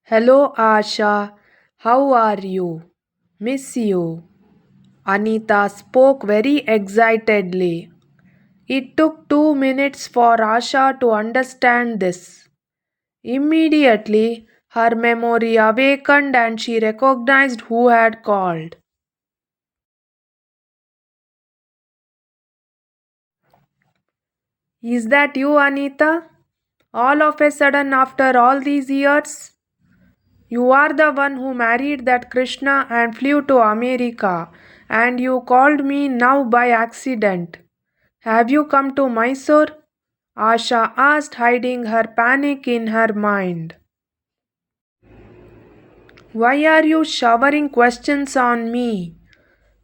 Hello, Asha. How are you? Miss you. Anita spoke very excitedly. It took 2 minutes for Asha to understand this. Immediately, her memory awakened and she recognized who had called. Is that you, Anita? All of a sudden, after all these years? You are the one who married that Krishna and flew to America, and you called me now by accident. Have you come to Mysore? Asha asked, hiding her panic in her mind. Why are you showering questions on me?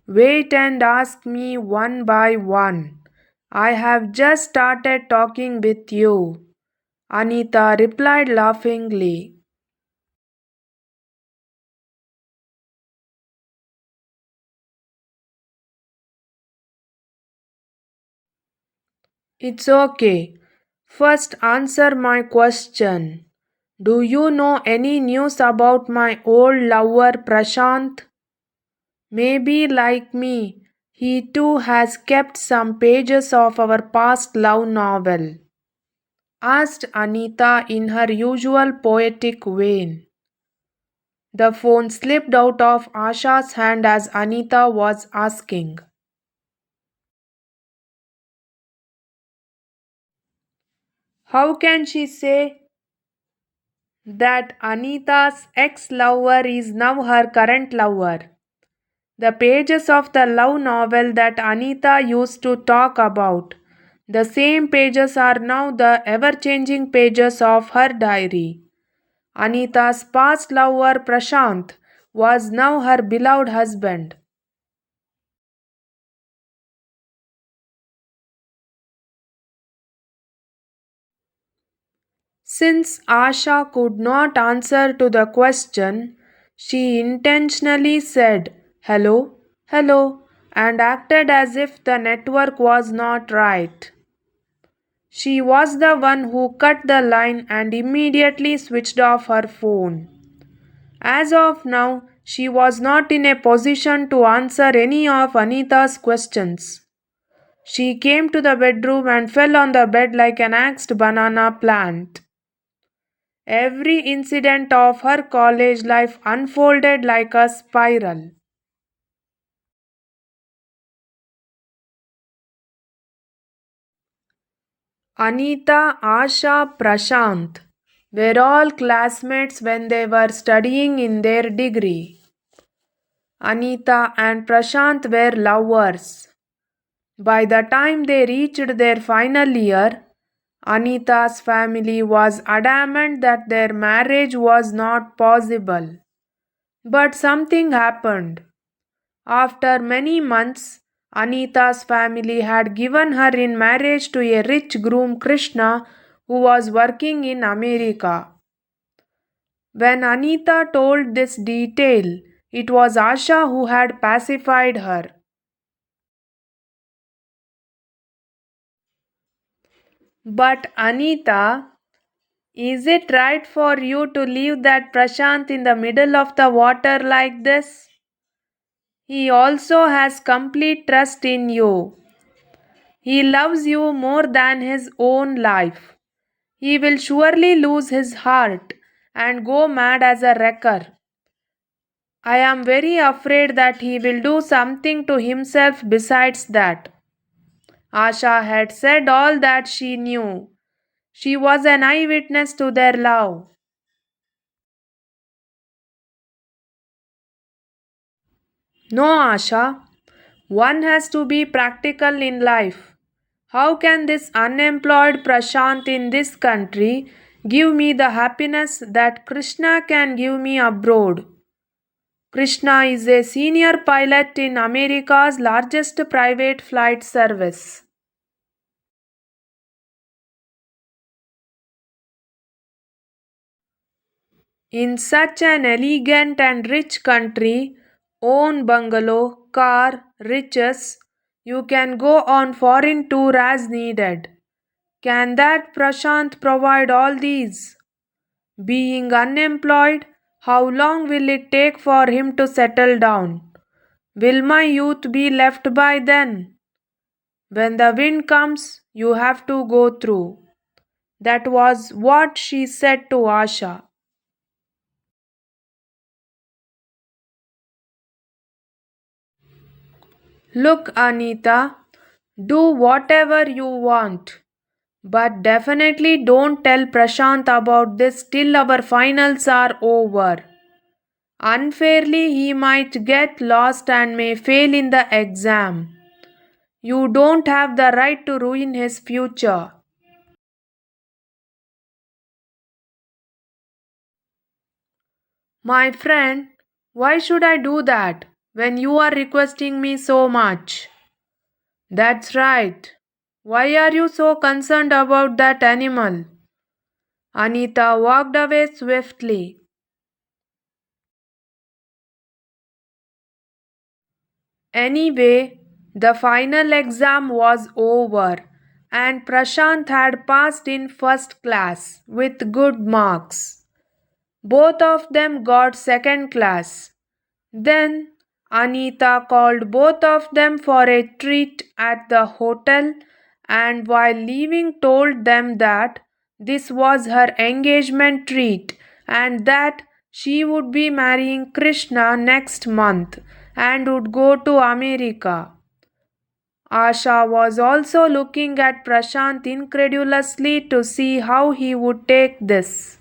Wait and ask me one by one. I have just started talking with you. Anita replied laughingly. It's okay. First, answer my question. Do you know any news about my old lover Prashanth? Maybe, like me, he too has kept some pages of our past love novel, asked Anita in her usual poetic vein. The phone slipped out of Asha's hand as Anita was asking. How can she say that Anita's ex lover is now her current lover? The pages of the love novel that Anita used to talk about. The same pages are now the ever changing pages of her diary. Anita's past lover Prashanth was now her beloved husband. Since Asha could not answer to the question, she intentionally said hello, hello, and acted as if the network was not right. She was the one who cut the line and immediately switched off her phone. As of now, she was not in a position to answer any of Anita's questions. She came to the bedroom and fell on the bed like an axed banana plant. Every incident of her college life unfolded like a spiral. Anita, Asha, Prashanth were all classmates when they were studying in their degree. Anita and Prashanth were lovers. By the time they reached their final year, Anita's family was adamant that their marriage was not possible. But something happened. After many months, Anita's family had given her in marriage to a rich groom Krishna who was working in America. When Anita told this detail, it was Asha who had pacified her. But Anita, is it right for you to leave that Prashanth in the middle of the water like this? He also has complete trust in you. He loves you more than his own life. He will surely lose his heart and go mad as a wrecker. I am very afraid that he will do something to himself besides that. Asha had said all that she knew. She was an eyewitness to their love. No, Asha. One has to be practical in life. How can this unemployed Prashant in this country give me the happiness that Krishna can give me abroad? Krishna is a senior pilot in America's largest private flight service. In such an elegant and rich country, own bungalow, car, riches, you can go on foreign tour as needed. Can that Prashant provide all these? Being unemployed, How long will it take for him to settle down? Will my youth be left by then? When the wind comes, you have to go through. That was what she said to Asha. Look, Anita, do whatever you want, but definitely don't tell Prashanth about this till our finals are over. Unfairly, he might get lost and may fail in the exam. You don't have the right to ruin his future. My friend, why should I do that when you are requesting me so much? That's right. Why are you so concerned about that animal? Anita walked away swiftly. Anyway, the final exam was over and Prashanth had passed in first class with good marks. Both of them got second class. Then Anita called both of them for a treat at the hotel and while leaving told them that this was her engagement treat and that she would be marrying Krishna next month and would go to America. Asha was also looking at Prashanth incredulously to see how he would take this.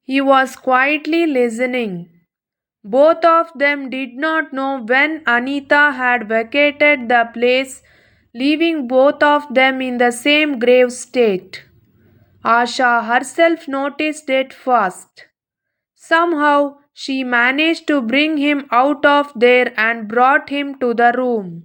He was quietly listening. Both of them did not know when Anita had vacated the place, leaving both of them in the same grave state. Asha herself noticed it first. Somehow she managed to bring him out of there and brought him to the room.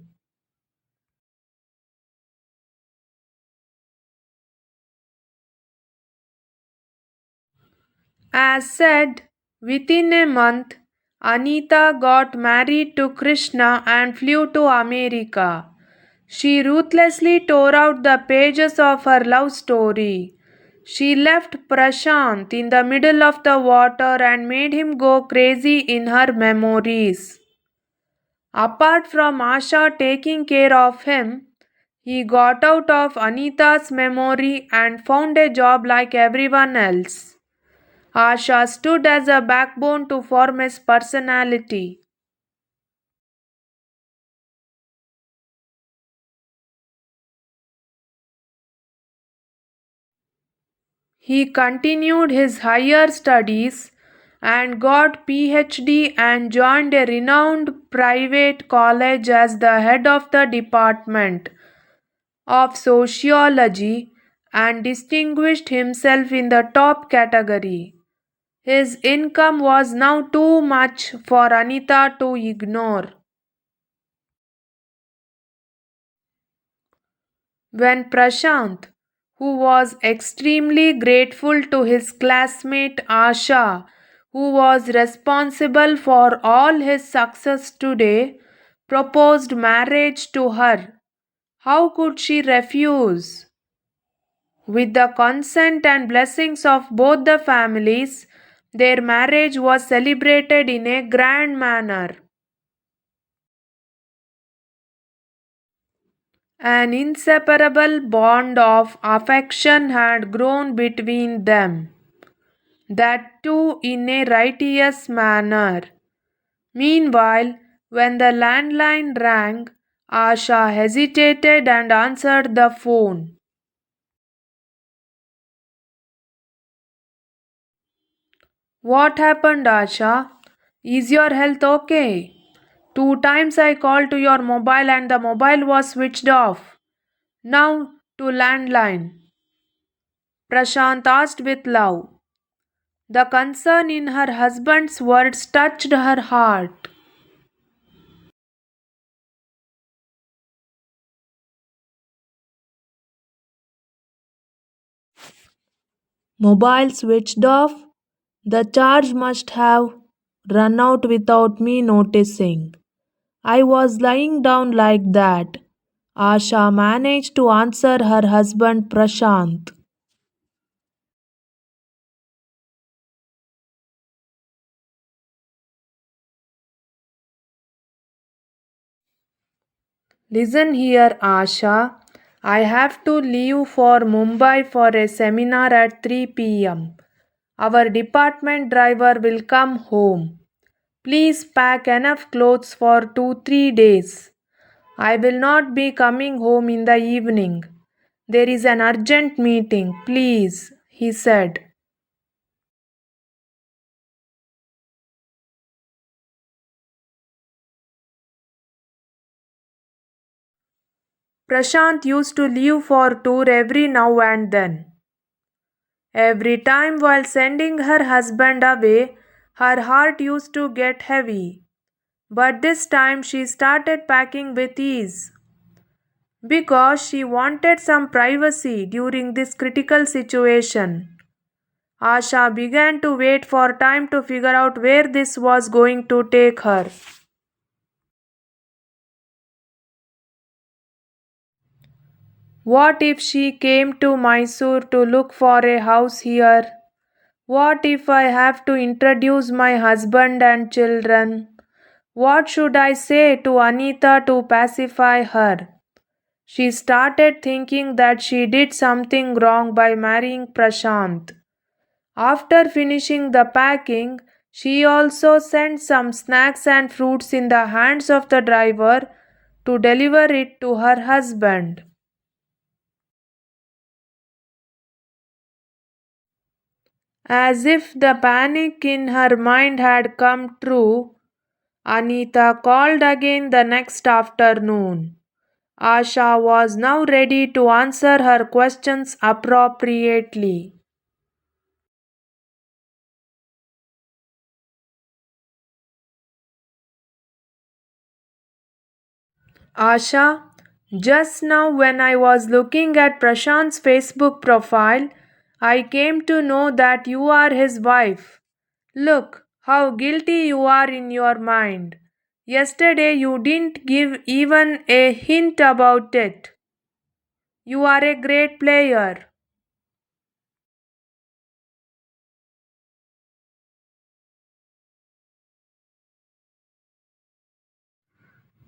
As said, within a month, Anita got married to Krishna and flew to America. She ruthlessly tore out the pages of her love story. She left Prashanth in the middle of the water and made him go crazy in her memories. Apart from Asha taking care of him, he got out of Anita's memory and found a job like everyone else. Asha stood as a backbone to form his personality. He continued his higher studies and got PhD and joined a renowned private college as the head of the department of sociology and distinguished himself in the top category. His income was now too much for Anita to ignore. When Prashanth, who was extremely grateful to his classmate Asha, who was responsible for all his success today, proposed marriage to her, how could she refuse? With the consent and blessings of both the families, their marriage was celebrated in a grand manner. An inseparable bond of affection had grown between them, that too in a righteous manner. Meanwhile, when the landline rang, Asha hesitated and answered the phone. What happened, Asha? Is your health okay? Two times I called to your mobile and the mobile was switched off. Now to landline. Prashant asked with love. The concern in her husband's words touched her heart. Mobile switched off. The charge must have run out without me noticing. I was lying down like that. Asha managed to answer her husband Prashanth. Listen here, Asha. I have to leave for Mumbai for a seminar at 3 p.m. Our department driver will come home. Please pack enough clothes for 2 3 days. I will not be coming home in the evening. There is an urgent meeting, please, he said. Prashant used to leave for tour every now and then. Every time while sending her husband away, her heart used to get heavy. But this time she started packing with ease because she wanted some privacy during this critical situation. Asha began to wait for time to figure out where this was going to take her. What if she came to Mysore to look for a house here? What if I have to introduce my husband and children? What should I say to Anitha to pacify her? She started thinking that she did something wrong by marrying Prashanth. After finishing the packing, she also sent some snacks and fruits in the hands of the driver to deliver it to her husband. As if the panic in her mind had come true, Anitha called again the next afternoon. Asha was now ready to answer her questions appropriately. Asha, just now when I was looking at Prashant's Facebook profile, I came to know that you are his wife. Look how guilty you are in your mind. Yesterday you didn't give even a hint about it. You are a great player.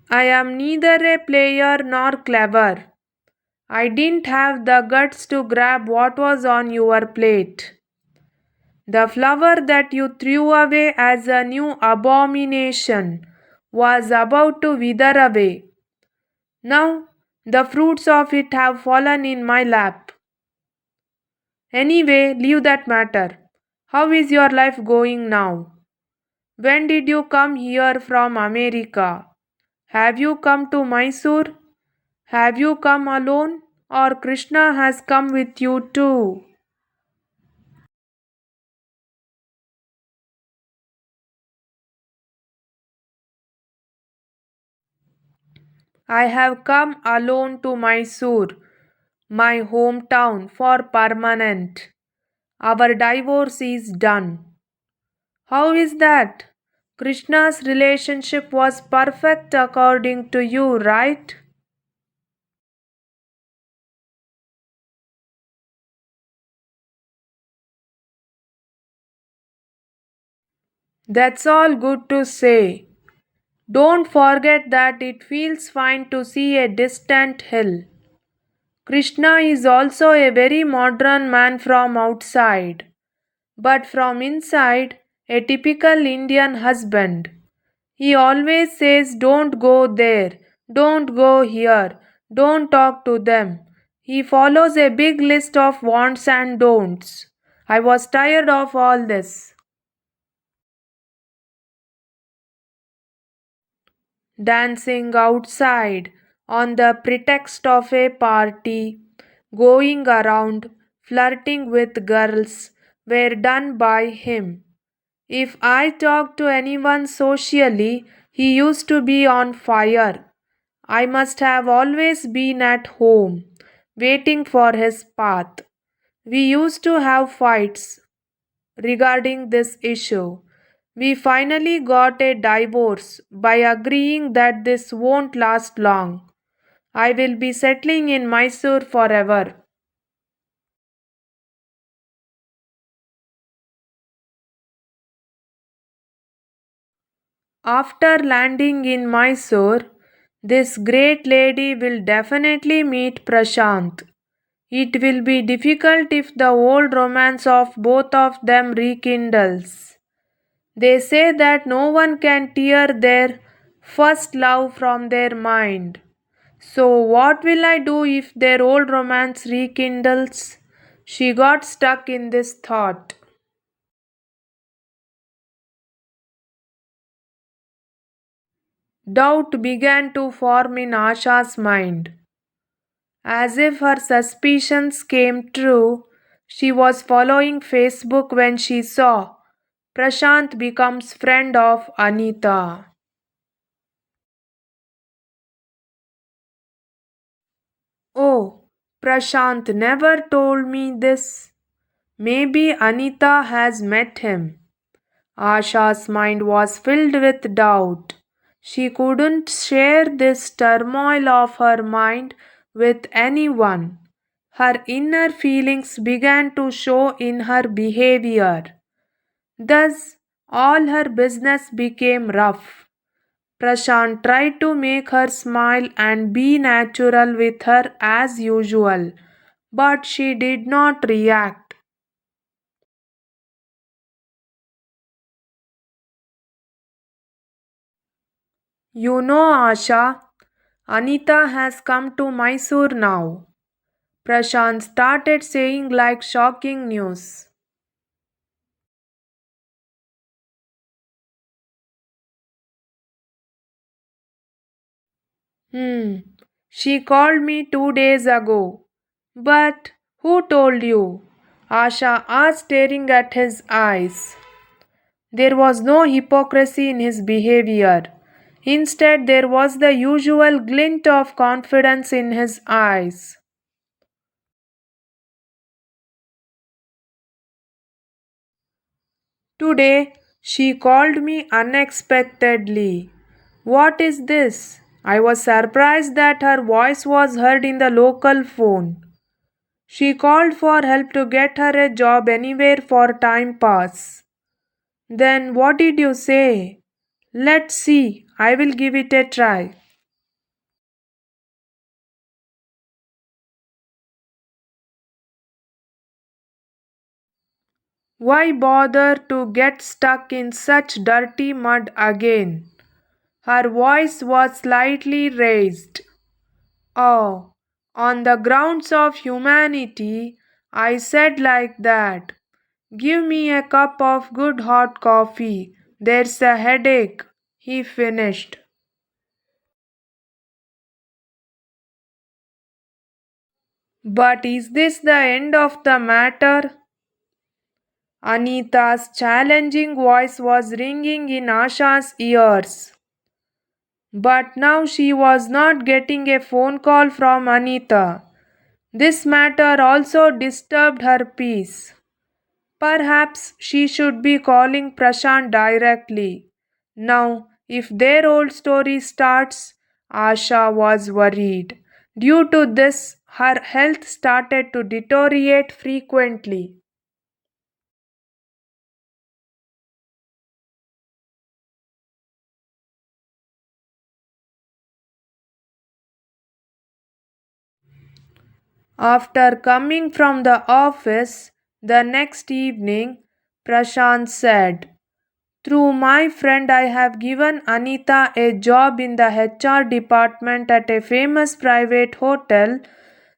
I am neither a player nor clever. I didn't have the guts to grab what was on your plate. The flower that you threw away as a new abomination was about to wither away. Now the fruits of it have fallen in my lap. Anyway, leave that matter. How is your life going now? When did you come here from America? Have you come to Mysore? Have you come alone? Or Krishna has come with you too? I have come alone to Mysore, my hometown, for permanent. Our divorce is done. How is that? Krishna's relationship was perfect according to you, right? That's all good to say. Don't forget that it feels fine to see a distant hill. Krishna is also a very modern man from outside, but from inside, a typical Indian husband. He always says, don't go there, don't go here, don't talk to them. He follows a big list of wants and don'ts. I was tired of all this. Dancing outside on the pretext of a party, going around flirting with girls were done by him. If I talked to anyone socially, he used to be on fire. I must have always been at home, waiting for his path. We used to have fights regarding this issue. We finally got a divorce by agreeing that this won't last long. I will be settling in Mysore forever. After landing in Mysore, this great lady will definitely meet Prashanth. It will be difficult if the old romance of both of them rekindles. They say that no one can tear their first love from their mind. So, what will I do if their old romance rekindles? She got stuck in this thought. Doubt began to form in Asha's mind. As if her suspicions came true, she was following Facebook when she saw Prashanth becomes friend of Anitha. Oh, Prashanth never told me this. Maybe Anitha has met him. Asha's mind was filled with doubt. She couldn't share this turmoil of her mind with anyone. Her inner feelings began to show in her behavior. Thus, all her business became rough. Prashant tried to make her smile and be natural with her as usual, but she did not react. You know, Asha, Anita has come to Mysore now. Prashant started saying like shocking news. Hmm, she called me 2 days ago. But who told you? Asha asked, staring at his eyes. There was no hypocrisy in his behavior. Instead, there was the usual glint of confidence in his eyes. Today, she called me unexpectedly. What is this? I was surprised that her voice was heard in the local phone. She called for help to get her a job anywhere for time pass. Then what did you say? Let's see, I will give it a try. Why bother to get stuck in such dirty mud again? Her voice was slightly raised. Oh, on the grounds of humanity, I said like that. Give me a cup of good hot coffee. There's a headache, he finished. But is this the end of the matter? Anita's challenging voice was ringing in Asha's ears. But now she was not getting a phone call from Anitha. This matter also disturbed her peace. Perhaps she should be calling Prashant directly. Now, if their old story starts, Asha was worried. Due to this, her health started to deteriorate frequently. After coming from the office the next evening, Prashant said, through my friend, I have given Anita a job in the HR department at a famous private hotel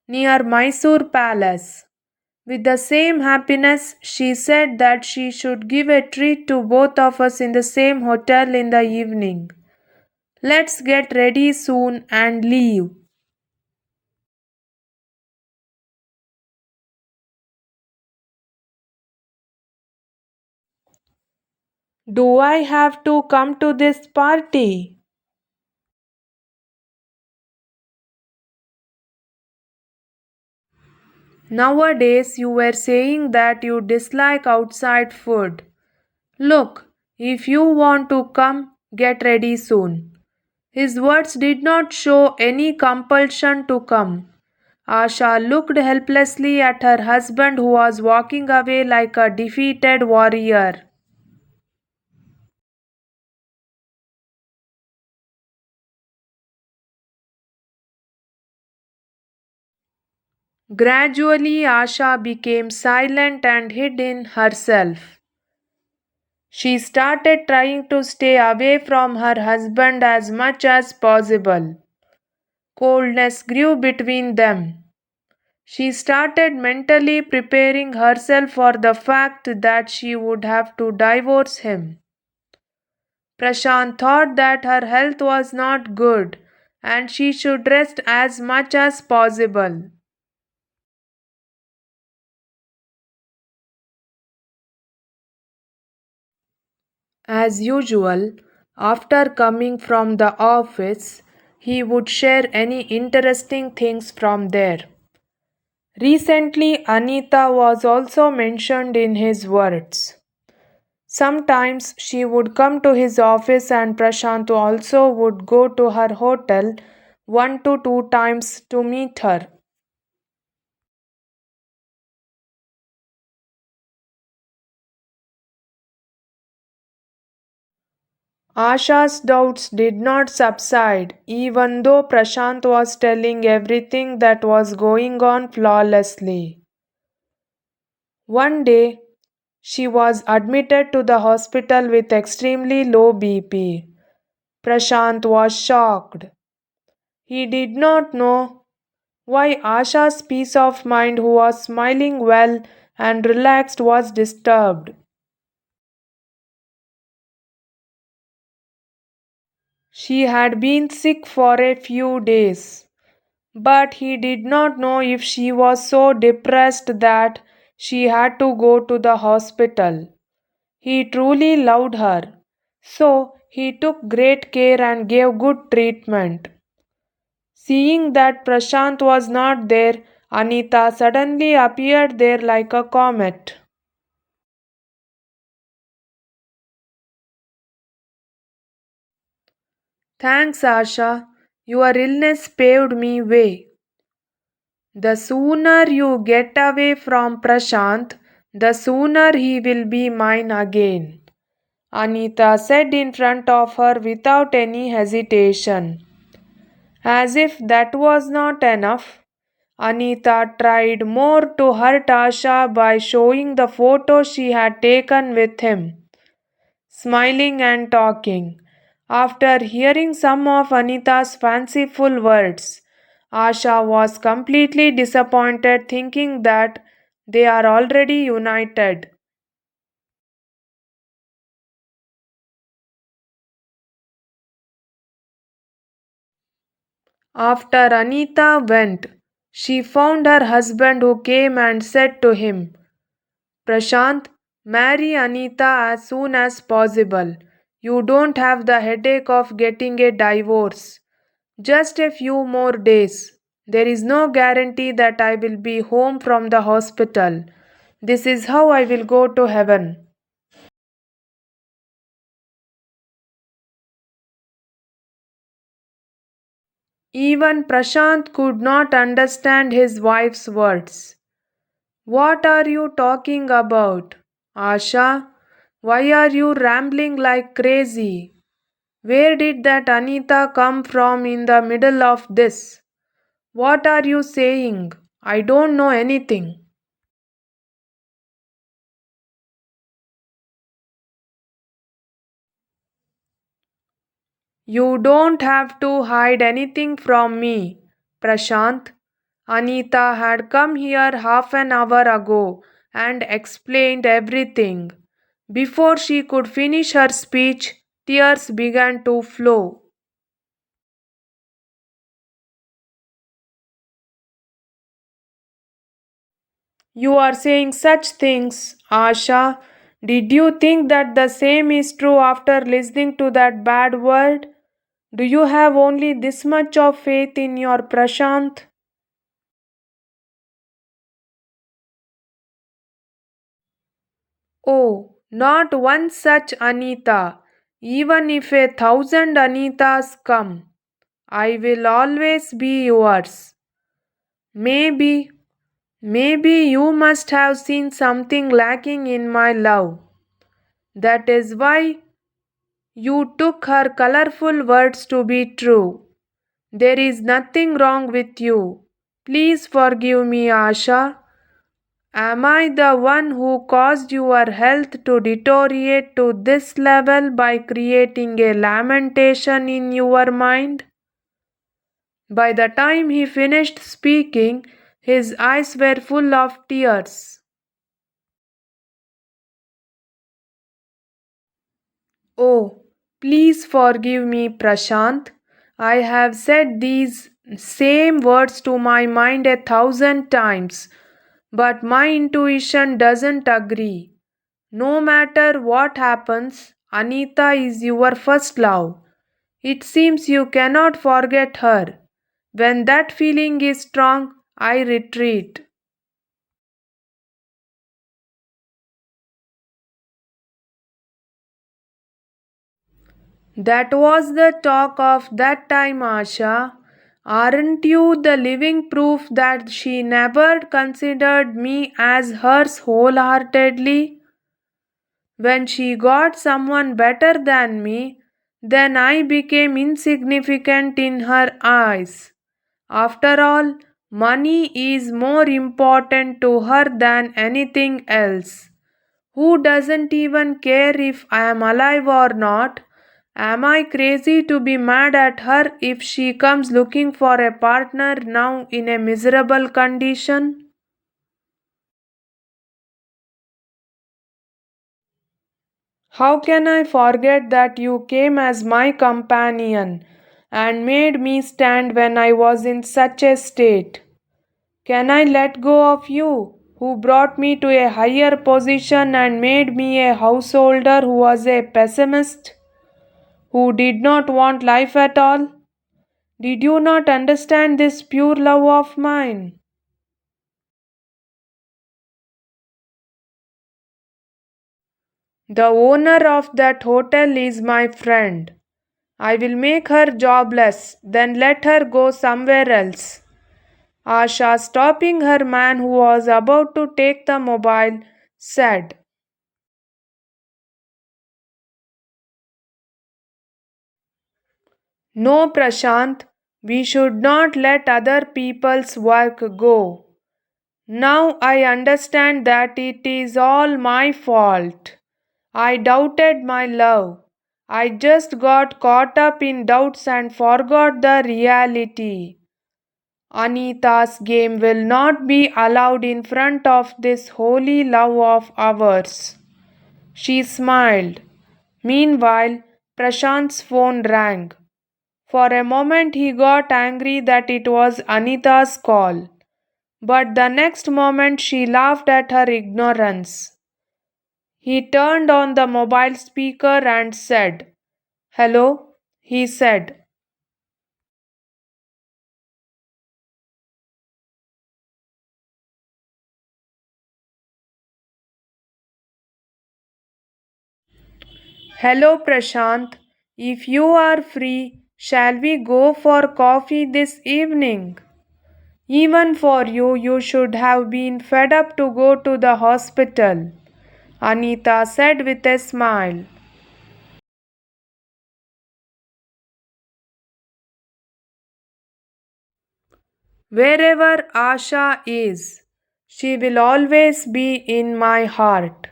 near Mysore Palace. With the same happiness, she said that she should give a treat to both of us in the same hotel in the evening. Let's get ready soon and leave. Do I have to come to this party? Nowadays, you were saying that you dislike outside food. Look, if you want to come, get ready soon. His words did not show any compulsion to come. Asha looked helplessly at her husband who was walking away like a defeated warrior. Gradually, Asha became silent and hid in herself. She started trying to stay away from her husband as much as possible. Coldness grew between them. She started mentally preparing herself for the fact that she would have to divorce him. Prashant thought that her health was not good and she should rest as much as possible. As usual, after coming from the office, he would share any interesting things from there. Recently, Anitha was also mentioned in his words. Sometimes she would come to his office and Prashant also would go to her hotel 1 to 2 times to meet her. Asha's doubts did not subside even though Prashant was telling everything that was going on flawlessly. One day, she was admitted to the hospital with extremely low BP. Prashant was shocked. He did not know why Asha's peace of mind, who was smiling well and relaxed, was disturbed. She had been sick for a few days, but he did not know if she was so depressed that she had to go to the hospital. He truly loved her, so he took great care and gave good treatment. Seeing that Prashant was not there, Anita suddenly appeared there like a comet. Thanks, Asha. Your illness paved me way. The sooner you get away from Prashant, the sooner he will be mine again, Anita said in front of her without any hesitation. As if that was not enough, Anita tried more to hurt Asha by showing the photo she had taken with him, smiling and talking. After hearing some of Anita's fanciful words, Asha was completely disappointed, thinking that they are already united. After Anita went, she found her husband who came and said to him, Prashant, marry Anita as soon as possible. You don't have the headache of getting a divorce. Just a few more days. There is no guarantee that I will be home from the hospital. This is how I will go to heaven. Even Prashant could not understand his wife's words. What are you talking about? Asha, why are you rambling like crazy? Where did that Anita come from in the middle of this? What are you saying? I don't know anything. You don't have to hide anything from me, Prashant. Anita had come here half an hour ago and explained everything. Before she could finish her speech, tears began to flow. You are saying such things, Asha. Did you think that the same is true after listening to that bad word? Do you have only this much of faith in your Prashant? Oh, not one such Anita. Even if 1,000 Anitas come, I will always be yours. Maybe, maybe you must have seen something lacking in my love. That is why you took her colorful words to be true. There is nothing wrong with you. Please forgive me, Asha. Am I the one who caused your health to deteriorate to this level by creating a lamentation in your mind? By the time he finished speaking, his eyes were full of tears. Oh, please forgive me, Prashanth. I have said these same words to my mind 1,000 times, but my intuition doesn't agree. No matter what happens, Anita is your first love. It seems you cannot forget her. When that feeling is strong, I retreat. That was the talk of that time, Asha. Aren't you the living proof that she never considered me as hers wholeheartedly? When she got someone better than me, then I became insignificant in her eyes. After all, money is more important to her than anything else. Who doesn't even care if I am alive or not? Am I crazy to be mad at her if she comes looking for a partner now in a miserable condition? How can I forget that you came as my companion and made me stand when I was in such a state? Can I let go of you, who brought me to a higher position and made me a householder who was a pessimist, who did not want life at all? Did you not understand this pure love of mine? The owner of that hotel is my friend. I will make her jobless, then let her go somewhere else. Asha, stopping her man who was about to take the mobile, said, No, Prashanth, we should not let other people's work go. Now I understand that it is all my fault. I doubted my love. I just got caught up in doubts and forgot the reality. Anita's game will not be allowed in front of this holy love of ours. She smiled. Meanwhile, Prashanth's phone rang. For a moment, he got angry that it was Anita's call. But the next moment, she laughed at her ignorance. He turned on the mobile speaker and said, Hello, he said. Hello, Prashanth. If you are free, shall we go for coffee this evening? Even for you, you should have been fed up to go to the hospital, Anita said with a smile. Wherever Asha is, she will always be in my heart.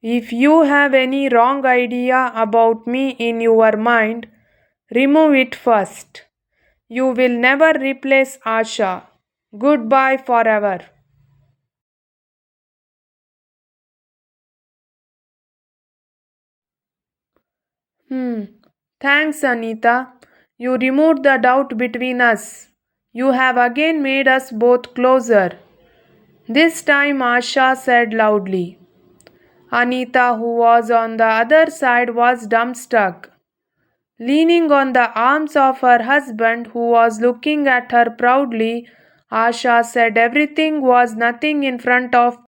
If you have any wrong idea about me in your mind, remove it first. You will never replace Asha. Goodbye forever. Hmm. Thanks, Anita. You removed the doubt between us. You have again made us both closer. This time, Asha said loudly. Anita, who was on the other side, was dumbstruck. Leaning on the arms of her husband, who was looking at her proudly, Asha said everything was nothing in front of